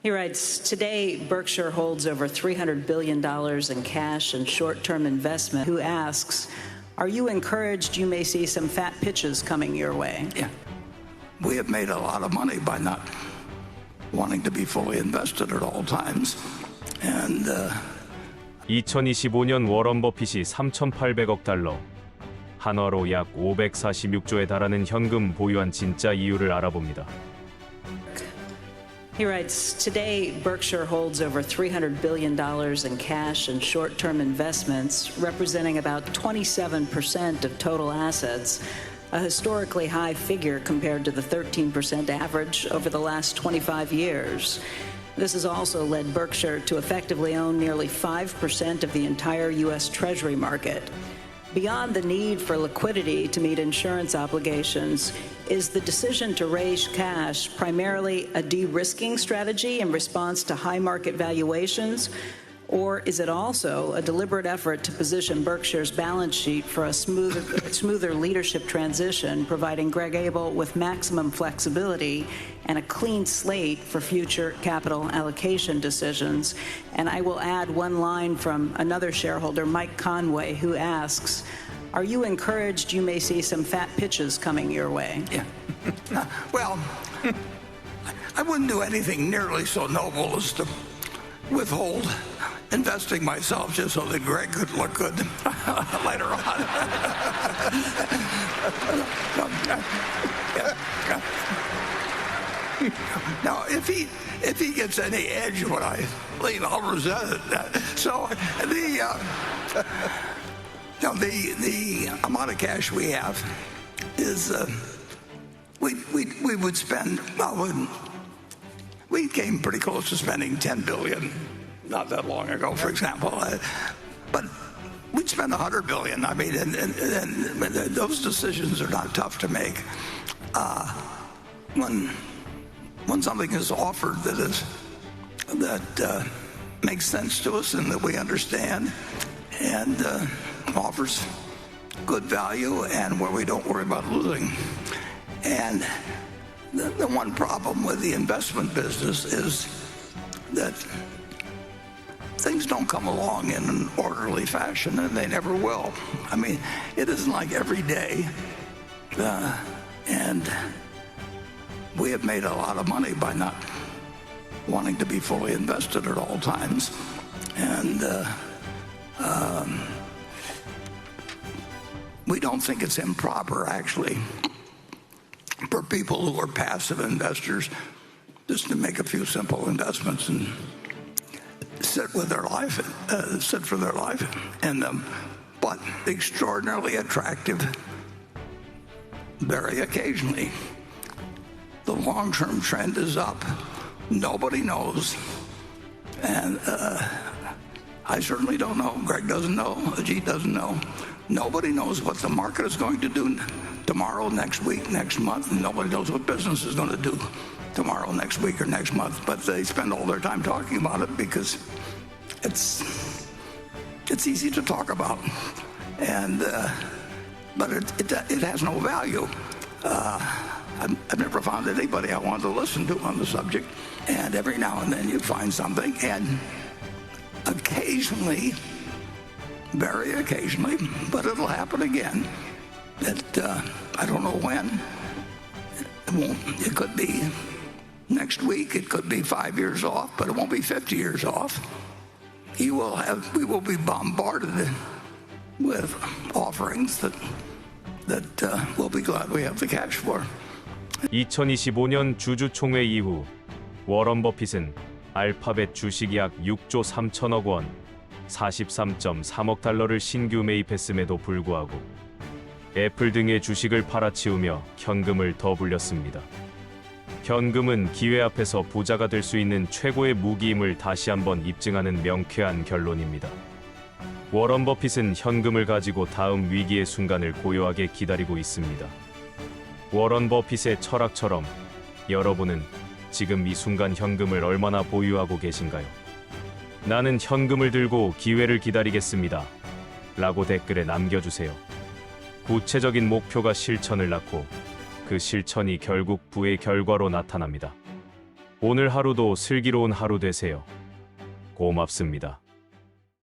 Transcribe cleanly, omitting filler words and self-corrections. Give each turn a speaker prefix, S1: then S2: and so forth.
S1: He writes, today Berkshire holds over $300 billion in cash and short-term investment. Who asks, are you encouraged you may see some fat pitches coming your way?
S2: Yeah. We have made a lot of money by not wanting to be fully invested at all times. And
S3: 2025년 워런 버핏이 3,800억 달러, 한화로 약 546조에 달하는 현금 보유한 진짜 이유를 알아봅니다.
S1: He writes, today Berkshire holds over $300 billion in cash and short-term investments, representing about 27% of total assets, a historically high figure compared to the 13% average over the last 25 years. This has also led Berkshire to effectively own nearly 5% of the entire U.S. Treasury market. Beyond the need for liquidity to meet insurance obligations, is the decision to raise cash primarily a de-risking strategy in response to high market valuations, or is it also a deliberate effort to position Berkshire's balance sheet for a smoother leadership transition, providing Greg Abel with maximum flexibility and a clean slate for future capital allocation decisions? And I will add one line from another shareholder, Mike Conway, who asks, are you encouraged you may see some fat pitches coming your way?
S2: yeah. Well, I wouldn't do anything nearly so noble as to withhold investing myself just so that Greg could look good later on. Now, if he gets any edge when I leave, I'll resent it. So the amount of cash we have is we would spend, well, we came pretty close to spending $10 billion not that long ago, for example, but we'd spend $100 billion. I mean, and those decisions are not tough to make. When something is offered that makes sense to us and that we understand and offers good value and where we don't worry about losing. And the one problem with the investment business is that things don't come along in an orderly fashion, and they never will. I mean, it isn't like every day. And we have made a lot of money by not wanting to be fully invested at all times. And we don't think it's improper, actually, for people who are passive investors just to make a few simple investments and sit for their life in them. But extraordinarily attractive very occasionally. The long-term trend is up. Nobody knows. And I certainly don't know. Greg doesn't know. Ajit doesn't know. Nobody knows what the market is going to do tomorrow, next week, next month. And nobody knows what business is going to do tomorrow, next week, or next month. But they spend all their time talking about it because it's easy to talk about. And but it has no value. I've never found anybody I want to listen to on the subject. And every now and then you find something, and occasionally, very occasionally, but it'll happen again, that I don't know when. It could be next week, it could be 5 years off, but it won't be 50 years off. We will be bombarded with offerings that we'll be glad we have the cash for.
S3: 2025년 주주총회 이후 워런 버핏은 알파벳 주식 약 6조 3천억 원, 43.3억 달러를 신규 매입했음에도 불구하고 애플 등의 주식을 팔아치우며 현금을 더 불렸습니다. 현금은 기회 앞에서 부자가 될 수 있는 최고의 무기임을 다시 한번 입증하는 명쾌한 결론입니다. 워런 버핏은 현금을 가지고 다음 위기의 순간을 고요하게 기다리고 있습니다. 워런버핏의 철학처럼 여러분은 지금 이 순간 현금을 얼마나 보유하고 계신가요? 나는 현금을 들고 기회를 기다리겠습니다. 라고 댓글에 남겨주세요. 구체적인 목표가 실천을 낳고 그 실천이 결국 부의 결과로 나타납니다. 오늘 하루도 슬기로운 하루 되세요. 고맙습니다.